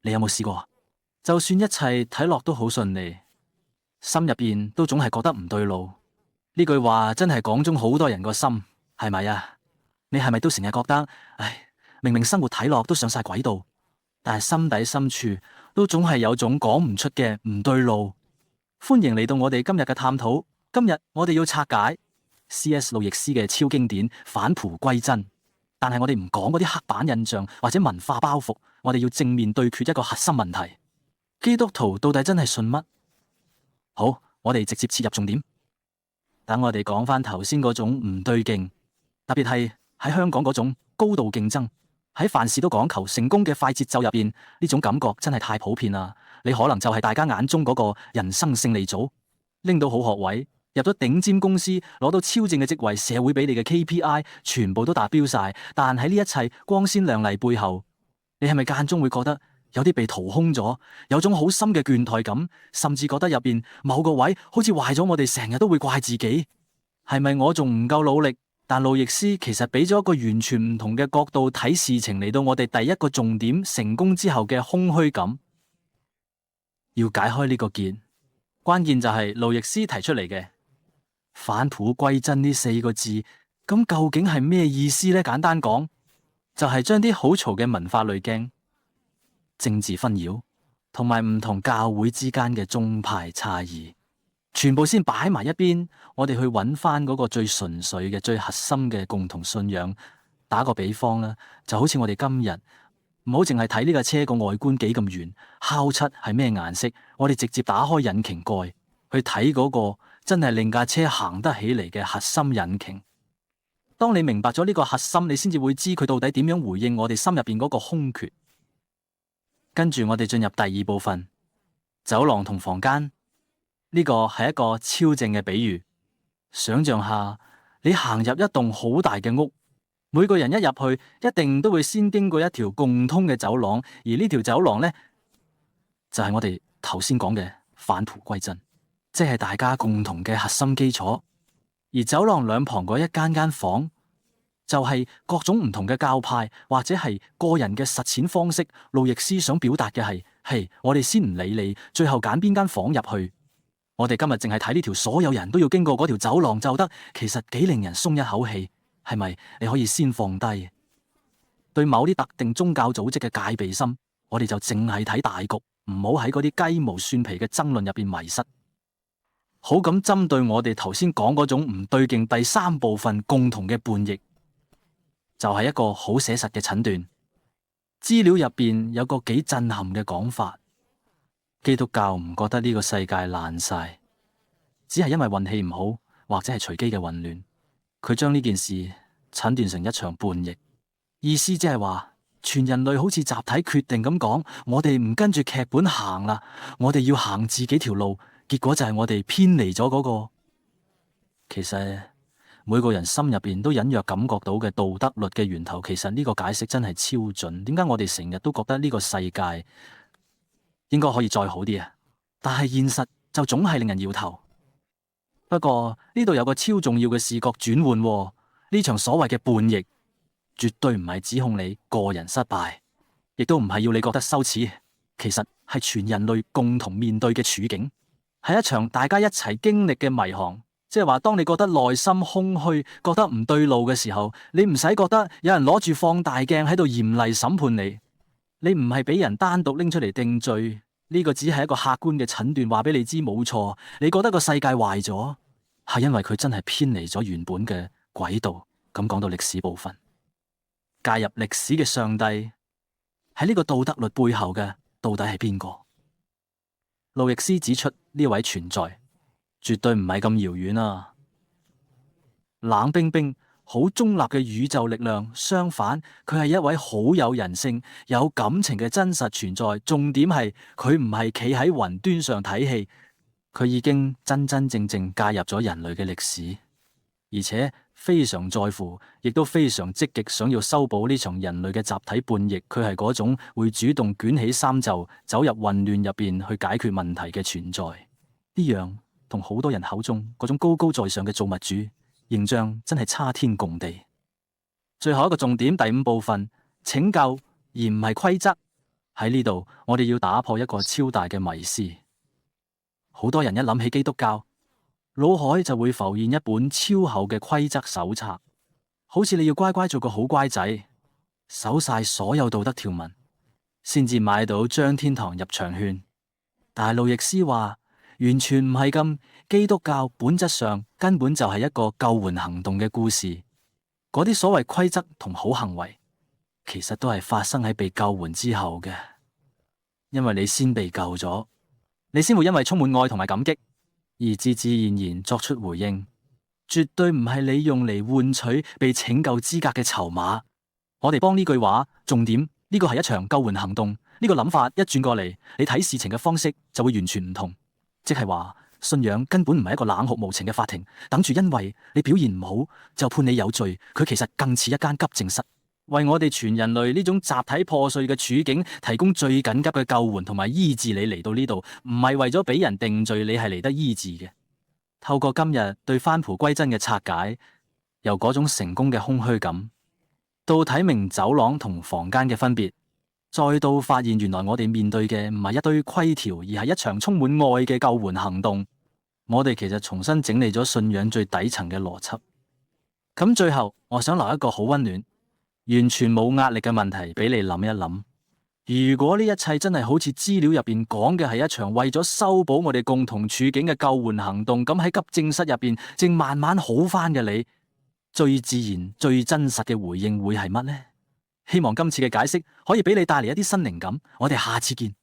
你有冇試過？就算一切睇落都好順利，心入邊都總係覺得唔對路。呢句話真係講中好多人個心，係咪啊？你係咪都成日覺得，唉，明明生活睇落都上晒軌道，但係心底深處都總係有種講唔出嘅唔對路。歡迎嚟到我哋今日嘅探討。今日我哋要拆解 C.S. 路易斯嘅超經典返璞歸真，但係我哋唔講嗰啲刻板印象或者文化包袱，我哋要正面對決一個核心問題：基督徒到底真係信乜？好，我哋直接切入重點。等我哋講翻頭先嗰種唔對勁，特別係喺香港嗰種高度競爭，喺凡事都講求成功嘅快節奏入邊，呢種感覺真係太普遍啦。你可能就係大家眼中嗰個人生勝利組，拎到好學位，入咗頂尖公司，攞到超正嘅職位，社會俾你嘅 KPI 全部都達標晒。但喺呢一切光鮮亮麗背後，你係咪間中會覺得有啲被掏空咗，有種好深嘅倦怠感，甚至覺得入邊某個位好似壞咗？我哋成日都會怪自己，係咪我仲唔夠努力？但路易斯其實俾咗一個完全唔同嘅角度睇事情，嚟到我哋第一個重點：成功之後嘅空虛感。要解開呢個結，關鍵就係路易斯提出嚟嘅返璞歸真呢四個字，咁究竟係咩意思呢？簡單講，就係將啲好嘈嘅文化濾鏡、政治紛擾同埋唔同教會之間嘅宗派差異，全部先擺埋一邊，我哋去揾翻嗰個最純粹嘅、最核心嘅共同信仰。打個比方啦，就好似我哋今日唔好淨係睇呢架車個外觀幾咁圓，烤漆係咩顏色，我哋直接打開引擎蓋去睇嗰個真係令架車行得起嚟嘅核心引擎。當你明白咗呢個核心，你先至會知佢到底點樣回應我哋心入邊嗰個空缺。跟住我哋進入第二部分，走廊同房間。呢個係一個超正嘅比喻。想象下，你行入一棟好大嘅屋，每個人一入去，一定都會先經過一條共通嘅走廊，而呢條走廊呢，就係我哋頭先講嘅返璞歸真，即係大家共同嘅核心基礎。而走廊兩旁嗰一間間房，就係各種唔同嘅教派或者係個人嘅實踐方式。路易斯想表達嘅係，我哋先唔理你，最後揀邊間房入去。我哋今日淨係睇呢條所有人都要經過嗰條走廊就得，其實幾令人鬆一口氣，係咪？你可以先放低對某啲特定宗教組織嘅戒備心，我哋就淨係睇大局，唔好喺嗰啲雞毛蒜皮嘅爭論入邊迷失。好咁針對我哋頭先講嗰種唔對勁，第三部分共同嘅叛逆，就係一個好寫實嘅診斷。資料入邊有個幾震撼嘅講法。基督教唔覺得呢個世界爛晒，只係因為運氣唔好，或者係隨機嘅混亂。佢將呢件事診斷成一場叛逆，意思即係話全人類好似集體決定咁講，我哋唔跟住劇本行啦，我哋要行自己條路。結果就係我哋偏離咗嗰個，其實每個人心入邊都隱約感覺到嘅道德律嘅源頭。其實呢個解釋真係超準。點解我哋成日都覺得呢個世界應該可以再好啲啊？但係現實就總係令人搖頭。不過呢度有個超重要嘅視覺轉換喎，呢場所謂嘅叛逆，絕對唔係指控你個人失敗，亦都唔係要你覺得羞恥。其實係全人類共同面對嘅處境，係一場大家一齊經歷嘅迷航。即係話，當你覺得內心空虛，覺得唔對路嘅時候，你唔使覺得有人攞住放大鏡喺度嚴厲審判你。你唔係俾人單獨拎出嚟定罪，呢個只係一個客觀嘅診斷，話俾你知冇錯。你覺得個世界壞咗，係因為佢真係偏離咗原本嘅軌道。咁講到歷史部分，介入歷史嘅上帝喺呢個道德律背後嘅到底係邊個？路易斯指出呢位存在絕對唔係咁遙遠啊，冷冰冰好中立嘅宇宙力量，相反佢係一位好有人性、有感情嘅真實存在。重點係佢唔係企喺雲端上睇戲，佢已經真真正正介入咗人類嘅歷史，而且非常在乎，亦都非常積極想要修補呢場人類嘅集體叛逆。佢係嗰種會主動捲起衫袖走入混亂入邊去解決問題嘅存在。呢樣同好多人口中嗰種高高在上嘅造物主形象真係差天共地。最後一個重點，第五部分，拯救而唔係規則。喺呢度，我哋要打破一個超大嘅迷思。好多人一諗起基督教，腦海就會浮現一本超厚嘅規則手冊，好似你要乖乖做個好乖仔，守晒所有道德條文，先至買到張天堂入場券。但係路易斯話，完全唔係咁。基督教本質上根本就係一個救援行動嘅故事。嗰啲所謂規則同好行為，其實都係發生喺被救援之後嘅。因為你先被救咗，你先會因為充滿愛同埋感激而自自然然作出回應，絕對唔係你用嚟換取被拯救資格嘅籌碼。我哋幫呢句話重點，呢個係一場救援行動。呢個諗法一轉過嚟，你睇事情嘅方式就會完全唔同。即係話，信仰根本唔係一個冷酷無情嘅法庭，等住因為你表現唔好就判你有罪。佢其實更似一間急症室，為我哋全人類呢種集體破碎嘅處境提供最緊急嘅救援同埋醫治。你嚟到呢度唔係為咗俾人定罪，你係嚟得醫治嘅。透過今日對返璞歸真嘅拆解，由嗰種成功嘅空虛感，到睇明走廊同房間嘅分別，再到發現原來我哋面對嘅唔係一堆規條，而係一場充滿愛嘅救援行動。我哋其實重新整理咗信仰最底層嘅邏輯。咁最後，我想留一個好溫暖、完全冇壓力嘅問題俾你諗一諗。如果呢一切真係好似資料入邊講嘅係一場為咗修補我哋共同處境嘅救援行動，咁喺急症室入邊正慢慢好返嘅你，最自然、最真實嘅回應會係乜呢？希望今次嘅解釋可以俾你帶嚟一啲新靈感。我哋下次見。